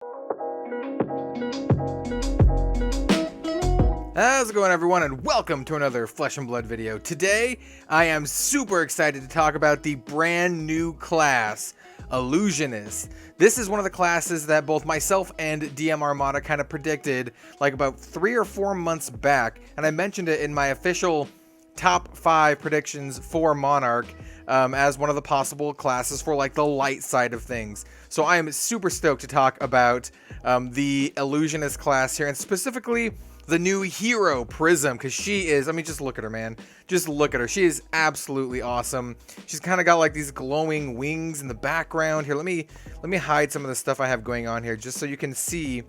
How's it going, everyone, and welcome to another Flesh and Blood video. Today, I am super excited to talk about the brand new class, Illusionist. This is one of the classes that both myself and DM Armada kind of predicted like about 3 or 4 months back, and I mentioned it in my official top 5 predictions for Monarch as one of the possible classes for like the light side of things. So I am super stoked to talk about the Illusionist class here, and specifically the new hero, Prism, because she is, I mean, just look at her, man. Just look at her. She is absolutely awesome. She's kind of got like these glowing wings in the background. Here, let me hide some of the stuff I have going on here just so you can see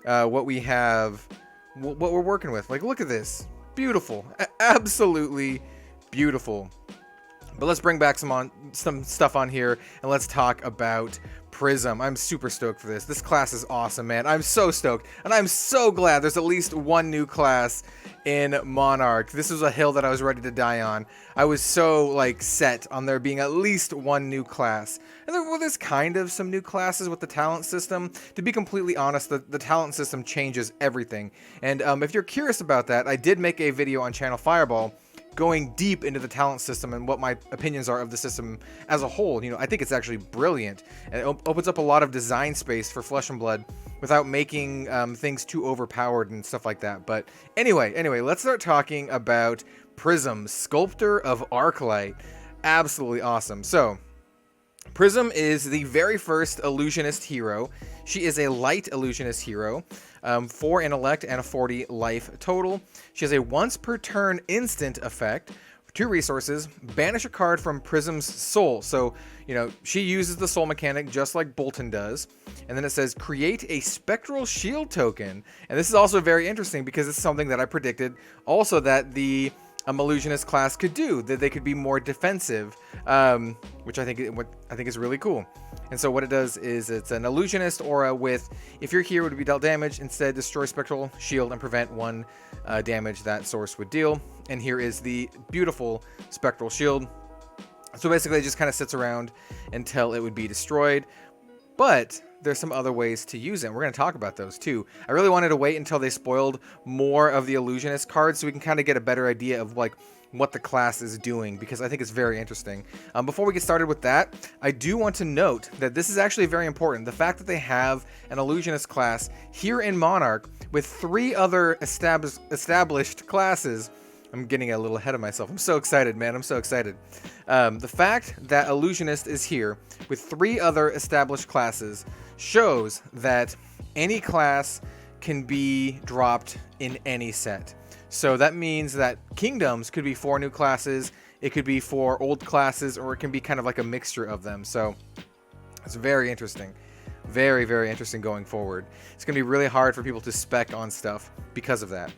what we have, what we're working with. Like, look at this. Beautiful. Absolutely beautiful. But let's bring back some stuff on here, and let's talk about Prism. I'm super stoked for this. This class is awesome, man. I'm so stoked, and I'm so glad there's at least one new class in Monarch. This was a hill that I was ready to die on. I was so like set on there being at least one new class. And there's kind of some new classes with the talent system. To be completely honest, the talent system changes everything. And if you're curious about that, I did make a video on Channel Fireball going deep into the talent system and what my opinions are of the system as a whole. You know, I think it's actually brilliant, and it opens up a lot of design space for Flesh and Blood without making things too overpowered and stuff like that. But anyway, let's start talking about Prism, Sculptor of Arclight. Absolutely awesome. So Prism is the very first Illusionist hero. She is a light Illusionist hero, 4 intellect and a 40 life total. She has a once per turn instant effect, 2 resources, banish a card from Prism's soul. So, you know, she uses the soul mechanic just like Bolton does. And then it says create a spectral shield token. And this is also very interesting because it's something that I predicted also that the Illusionist class could do, that they could be more defensive, which I think is really cool. And so what it does is it's an Illusionist aura with, if your hero would be dealt damage, instead destroy spectral shield and prevent 1 damage that source would deal. And here is the beautiful spectral shield. So basically it just kind of sits around until it would be destroyed. But there's some other ways to use it, and we're going to talk about those too. I really wanted to wait until they spoiled more of the Illusionist cards so we can kind of get a better idea of like what the class is doing, because I think it's very interesting. Before we get started with that, I do want to note that this is actually very important. The fact that they have an Illusionist class here in Monarch with 3 other established classes. I'm getting a little ahead of myself. I'm so excited, man. I'm so excited. The fact that Illusionist is here with 3 other established classes shows that any class can be dropped in any set. So that means that Kingdoms could be 4 new classes, it could be 4 old classes, or it can be kind of like a mixture of them. So it's very interesting. Very, very interesting going forward. It's going to be really hard for people to spec on stuff because of that.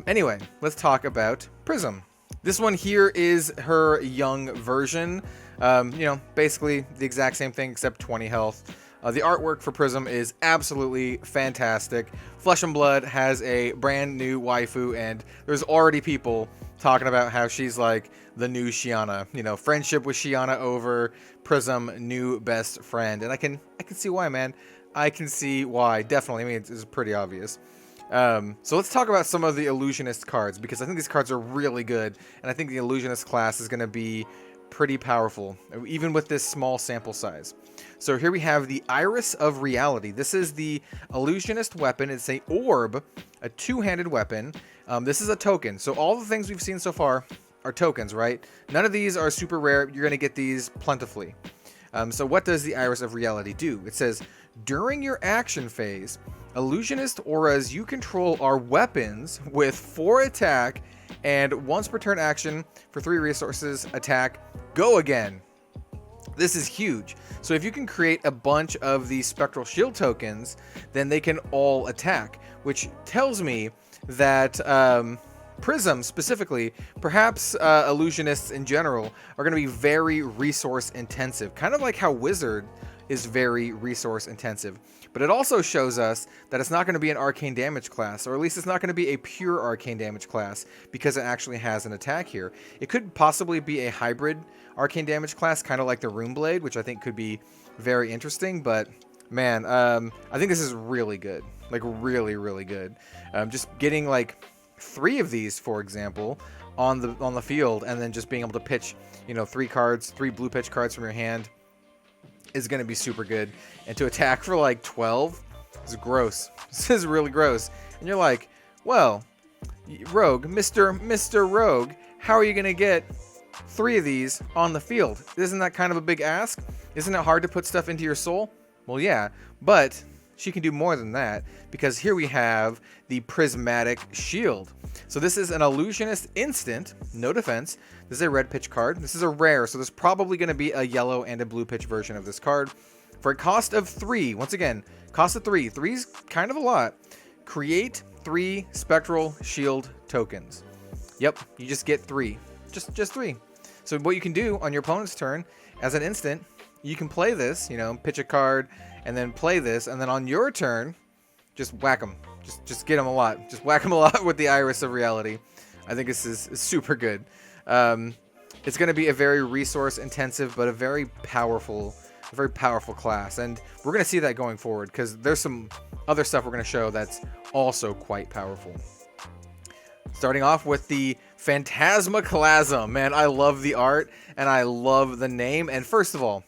Anyway, let's talk about Prism. This one here is her young version. You know, basically the exact same thing except 20 health. The artwork for Prism is absolutely fantastic. Flesh and Blood has a brand new waifu, and there's already people talking about how she's like the new Shiana. You know, friendship with Shiana over Prism, new best friend. And I can see why, man. I can see why, definitely. I mean, it's pretty obvious. So let's talk about some of the Illusionist cards, because I think these cards are really good, and I think the Illusionist class is going to be pretty powerful, even with this small sample size. So here we have the Iris of Reality. This is the Illusionist weapon. It's a orb, a 2-handed weapon. This is a token. So all the things we've seen so far are tokens, right? None of these are super rare. You're going to get these plentifully. So what does the Iris of Reality do? It says, during your action phase, Illusionist auras you control are weapons with 4 attack and once per turn action for 3 resources, attack, go again. This is huge. So if you can create a bunch of these spectral shield tokens, then they can all attack, which tells me that Prism specifically, perhaps Illusionists in general, are going to be very resource intensive, kind of like how Wizard is very resource intensive. But it also shows us that it's not going to be an arcane damage class, or at least it's not going to be a pure arcane damage class, because it actually has an attack here. It could possibly be a hybrid arcane damage class, kind of like the Runeblade, which I think could be very interesting, but man, I think this is really good. Like, really, really good. Just getting, like, 3 of these, for example, on the field, and then just being able to pitch, you know, 3 blue pitch cards from your hand is going to be super good. And to attack for, like, 12 is gross. This is really gross. And you're like, well, Rogue, Mr. Rogue, how are you going to get 3 of these on the field? Isn't that kind of a big ask? Isn't it hard to put stuff into your soul? Well, yeah, but she can do more than that, because here we have the Prismatic Shield. So this is an Illusionist instant, no defense. This is a red pitch card. This is a rare, so there's probably going to be a yellow and a blue pitch version of this card. For a cost of 3, once again, cost of 3. 3's kind of a lot. Create 3 Spectral Shield tokens. Yep, you just get 3. Just 3. So what you can do on your opponent's turn, as an instant, you can play this, you know, pitch a card, and then play this, and then on your turn, just whack them. Just get them a lot. Just whack them a lot with the Iris of Reality. I think this is super good. It's going to be a very resource-intensive, but a very powerful class, and we're going to see that going forward, because there's some other stuff we're going to show that's also quite powerful. Starting off with the Phantasmaclasm. Man, I love the art, and I love the name. And first of all,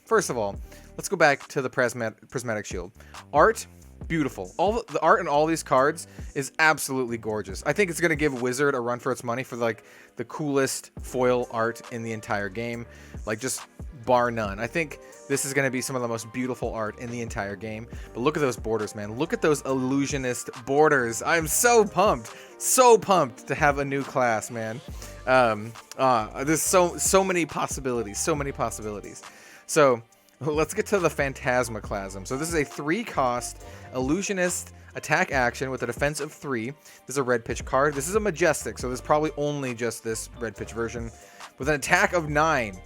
let's go back to the Prismatic Shield. Art, beautiful. All the art in all these cards is absolutely gorgeous. I think it's going to give Wizard a run for its money for, like, the coolest foil art in the entire game. Like, just bar none. I think this is going to be some of the most beautiful art in the entire game. But look at those borders, man. Look at those Illusionist borders. I'm so pumped. So pumped to have a new class, man. There's so many possibilities. So many possibilities. So let's get to the Phantasmaclasm. So this is a 3-cost Illusionist attack action with a defense of 3. This is a red pitch card. This is a Majestic, so there's probably only just this red pitch version. With an attack of 9.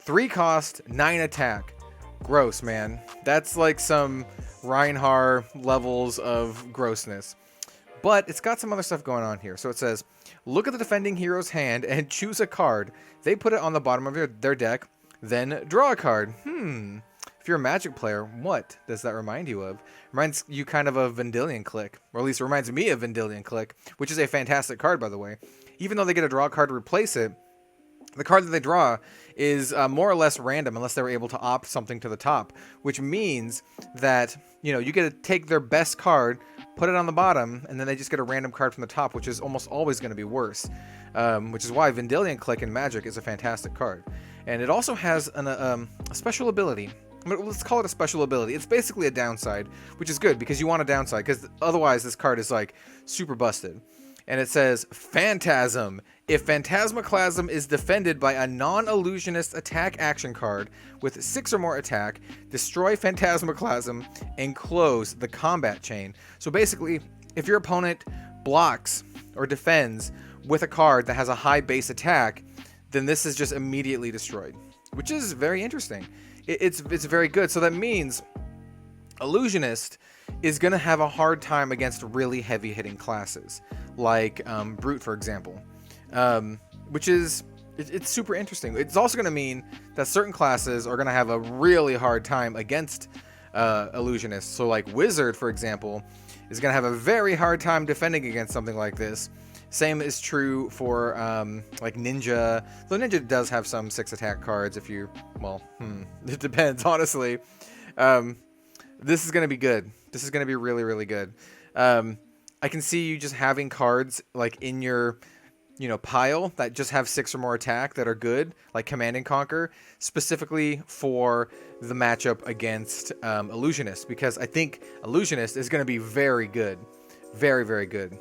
3 cost, 9 attack. Gross, man. That's like some Reinhardt levels of grossness. But it's got some other stuff going on here. So it says, look at the defending hero's hand and choose a card. They put it on the bottom of their deck, then draw a card. If you're a Magic player, what does that remind you of? Reminds you kind of of Vendilion Click, or at least it reminds me of Vendilion Click, which is a fantastic card, by the way. Even though they get a draw card to replace it, the card that they draw is more or less random unless they were able to opt something to the top, which means that, you know, you get to take their best card, put it on the bottom, and then they just get a random card from the top, which is almost always going to be worse, which is why Vendilion Click in Magic is a fantastic card. And it also has a special ability. Let's call it a special ability. It's basically a downside, which is good because you want a downside, because otherwise this card is like super busted. And it says, Phantasm. If Phantasmaclasm is defended by a non-illusionist attack action card with 6 or more attack, destroy Phantasmaclasm and close the combat chain. So basically, if your opponent blocks or defends with a card that has a high base attack, then this is just immediately destroyed, which is very interesting. It's very good. So that means Illusionist is going to have a hard time against really heavy-hitting classes, like Brute, for example, which is it's super interesting. It's also going to mean that certain classes are going to have a really hard time against Illusionists. So like Wizard, for example, is going to have a very hard time defending against something like this. Same is true for like Ninja. Though Ninja does have some 6 attack cards if you, well, it depends, honestly. This is going to be good. This is going to be really, really good. I can see you just having cards like in your, pile that just have 6 or more attack that are good, like Command and Conquer, specifically for the matchup against Illusionist, because I think Illusionist is going to be very good. Very, very good.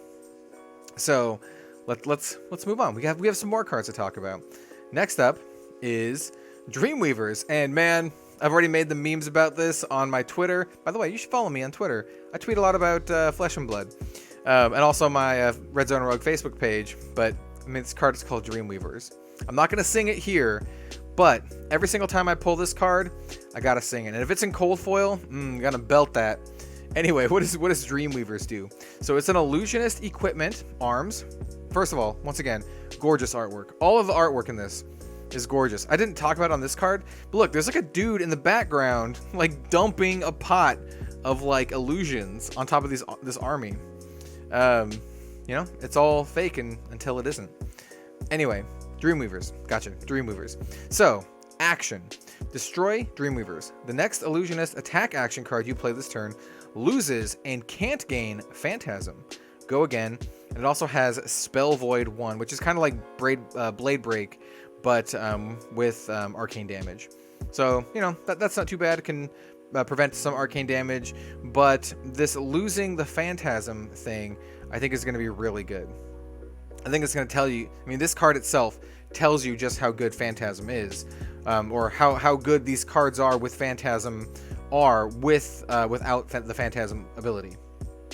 So let's move on. We have some more cards to talk about. Next up is Dreamweavers, and man, I've already made the memes about this on my Twitter. By the way, you should follow me on Twitter. I tweet a lot about Flesh and Blood, and also my Red Zone Rogue Facebook page. But I mean, this card is called Dreamweavers. I'm not gonna sing it here, but every single time I pull this card, I gotta sing it. And if it's in cold foil, I'm gonna belt that. Anyway, what does Dreamweavers do? So it's an Illusionist equipment, arms. First of all, once again, gorgeous artwork. All of the artwork in this is gorgeous. I didn't talk about it on this card, but look, there's like a dude in the background, like dumping a pot of like illusions on top of this army. You know, it's all fake until it isn't. Anyway, Dreamweavers. Gotcha. Dreamweavers. So, action. Destroy Dreamweavers. The next Illusionist attack action card you play this turn loses and can't gain Phantasm. Go again. And it also has Spell Void 1, which is kind of like Blade Break, but with arcane damage. So, you know, that's not too bad. It can prevent some arcane damage, but this losing the Phantasm thing, I think is going to be really good. I think it's going to tell you, I mean, this card itself tells you just how good Phantasm is, or how good these cards are with Phantasm are without the Phantasm ability.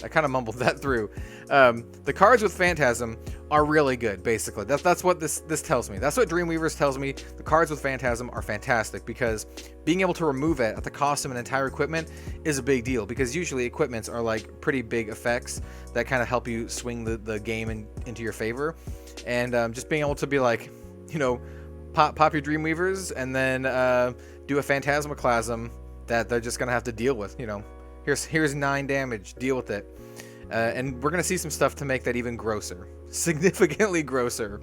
I kind of mumbled that through. The cards with Phantasm are really good, basically. That's what this tells me. That's what Dreamweavers tells me. The cards with Phantasm are fantastic, because being able to remove it at the cost of an entire equipment is a big deal, because usually equipments are like pretty big effects that kind of help you swing the game into your favor. And just being able to be like, you know, pop your Dreamweavers and then do a Phantasmaclasm that they're just going to have to deal with, you know. Here's 9 damage. Deal with it. And we're going to see some stuff to make that even grosser. Significantly grosser.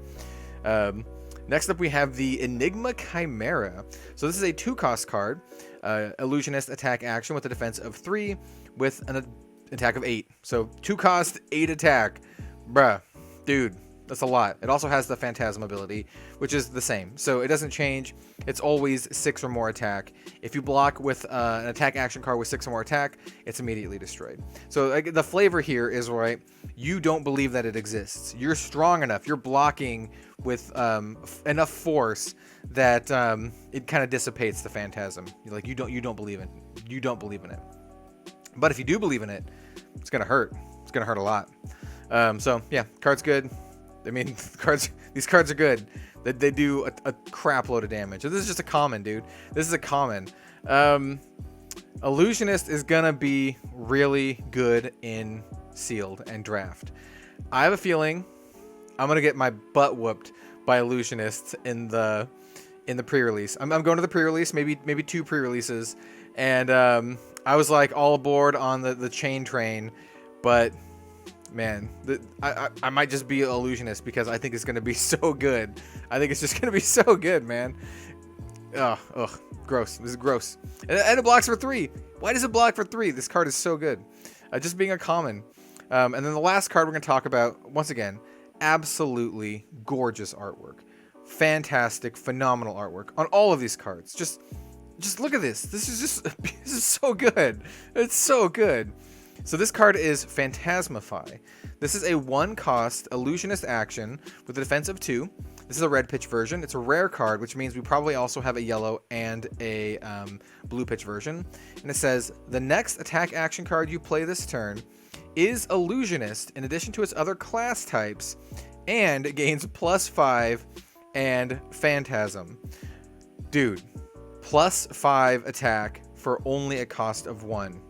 Next up, we have the Enigma Chimera. So this is a 2-cost card. Illusionist attack action with a defense of 3 with an attack of 8. So 2-cost, 8 attack. Bruh. Dude. That's a lot. It also has the Phantasm ability, which is the same. So it doesn't change. It's always 6 or more attack. If you block with an attack action card with 6 or more attack, it's immediately destroyed. So like, the flavor here is, right, you don't believe that it exists. You're strong enough. You're blocking with enough force that it kind of dissipates the Phantasm. Like you don't believe in it. You don't believe in it. But if you do believe in it, it's gonna hurt. It's gonna hurt a lot. So yeah, card's good. I mean, these cards are good. They do a crap load of damage. So this is just a common, dude. This is a common. Illusionist is gonna be really good in sealed and draft. I have a feeling I'm gonna get my butt whooped by Illusionists in the pre-release. I'm going to the pre-release, maybe 2 pre-releases, and I was like all aboard on the chain train, but man, I might just be Illusionist because I think it's going to be so good. I think it's just going to be so good, man. Ugh, gross. This is gross. And it blocks for 3. Why does it block for 3? This card is so good. Just being a common. And then the last card we're going to talk about, once again, absolutely gorgeous artwork. Fantastic, phenomenal artwork on all of these cards. Just look at this. This is so good. It's so good. So this card is Phantasmify. This is a 1-cost Illusionist action with a defense of 2. This is a red pitch version. It's a rare card, which means we probably also have a yellow and a blue pitch version. And it says, the next attack action card you play this turn is Illusionist in addition to its other class types, and it gains +5 and Phantasm. Dude, +5 attack for only a cost of 1.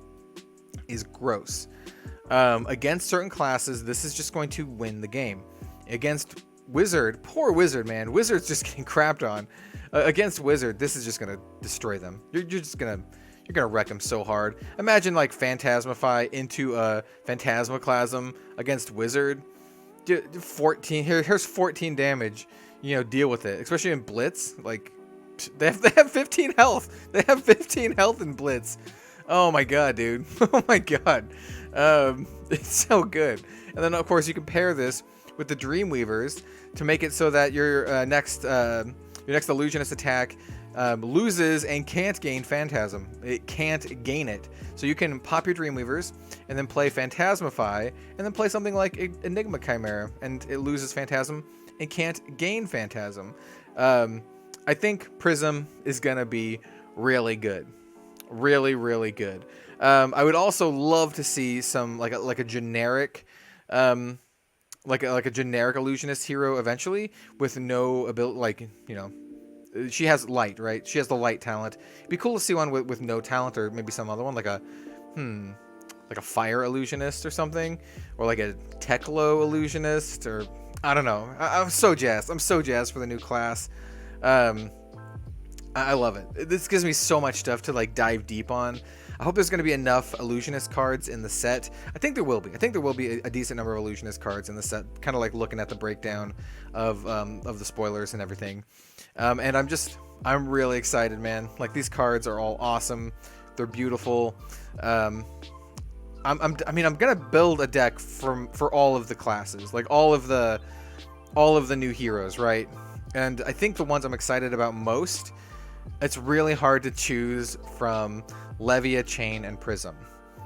Is gross. Against certain classes, this is just going to win the game. Against Wizard, poor Wizard, man. Wizard's just getting crapped on. Against Wizard, this is just gonna destroy them. You're gonna wreck them so hard. Imagine like Phantasmify into a Phantasmaclasm against Wizard. 14. Here's 14 damage. You know, deal with it. Especially in Blitz. Like they have 15 health. They have 15 health in Blitz. Oh my god, dude. Oh my god. It's so good. And then, of course, you can pair this with the Dreamweavers to make it so that your next Illusionist attack loses and can't gain Phantasm. It can't gain it. So you can pop your Dreamweavers and then play Phantasmify and then play something like Enigma Chimera, and it loses Phantasm and can't gain Phantasm. I think Prism is going to be really good. Really, really good. I would also love to see some like a generic, like a generic Illusionist hero eventually with no ability. Like, you know, she has light, right? She has the light talent. It'd be cool to see one with no talent, or maybe some other one like a fire Illusionist or something, or like a Teklo Illusionist, or I don't know. I'm so jazzed. I'm so jazzed for the new class. I love it. This gives me so much stuff to like dive deep on. I hope there's going to be enough Illusionist cards in the set. I think there will be. I think there will be a decent number of Illusionist cards in the set, kind of like looking at the breakdown of the spoilers and everything. And I'm really excited, man. Like, these cards are all awesome. They're beautiful. I mean, I'm gonna build a deck for all of the classes, like all of the new heroes, right? And I think the ones I'm excited about most, it's really hard to choose from Levia, Chain, and Prism.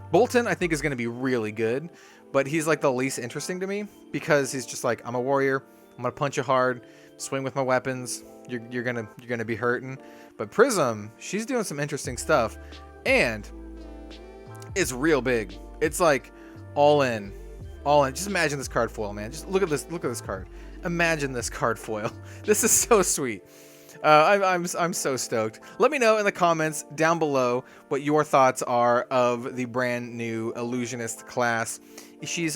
Bolton, I think, is gonna be really good, but he's like the least interesting to me because he's just like, I'm a warrior. I'm gonna punch you hard, swing with my weapons. You're gonna be hurting. But Prism, she's doing some interesting stuff, and it's real big. It's like all in. Just imagine this card foil, man. Just look at this card. Imagine this card foil. This is so sweet. I'm so stoked. Let me know in the comments down below what your thoughts are of the brand new Illusionist class. Is she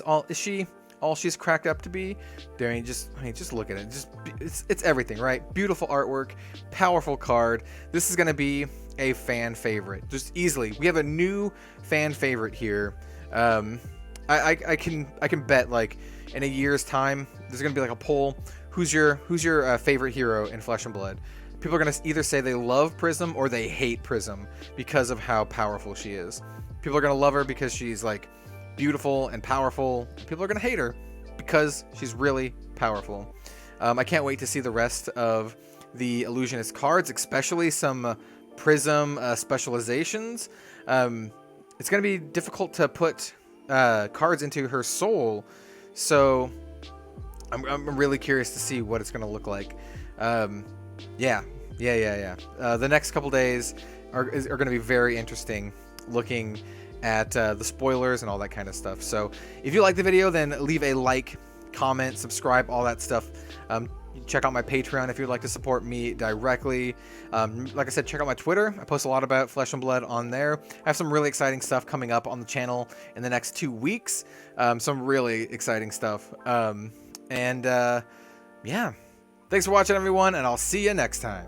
all she's cracked up to be? I mean, just look at it. It's everything, right? Beautiful artwork, powerful card. This is gonna be a fan favorite, just easily. We have a new fan favorite here. I can bet, like, in a year's time, there's gonna be like a poll. Who's your favorite hero in Flesh and Blood? People are gonna either say they love Prism or they hate Prism because of how powerful she is. People are gonna love her because she's like beautiful and powerful. People are gonna hate her because she's really powerful. I can't wait to see the rest of the Illusionist cards, especially some Prism specializations. It's gonna be difficult to put cards into her soul, so I'm really curious to see what it's gonna look like. Yeah. The next couple days are gonna be very interesting, looking at the spoilers and all that kind of stuff. So if you like the video, then leave a like, comment, subscribe, all that stuff. Check out my Patreon if you'd like to support me directly. Like I said, check out my Twitter. I post a lot about Flesh and Blood on there. I have some really exciting stuff coming up on the channel in the next 2 weeks. Some really exciting stuff. Yeah. Thanks for watching, everyone, and I'll see you next time.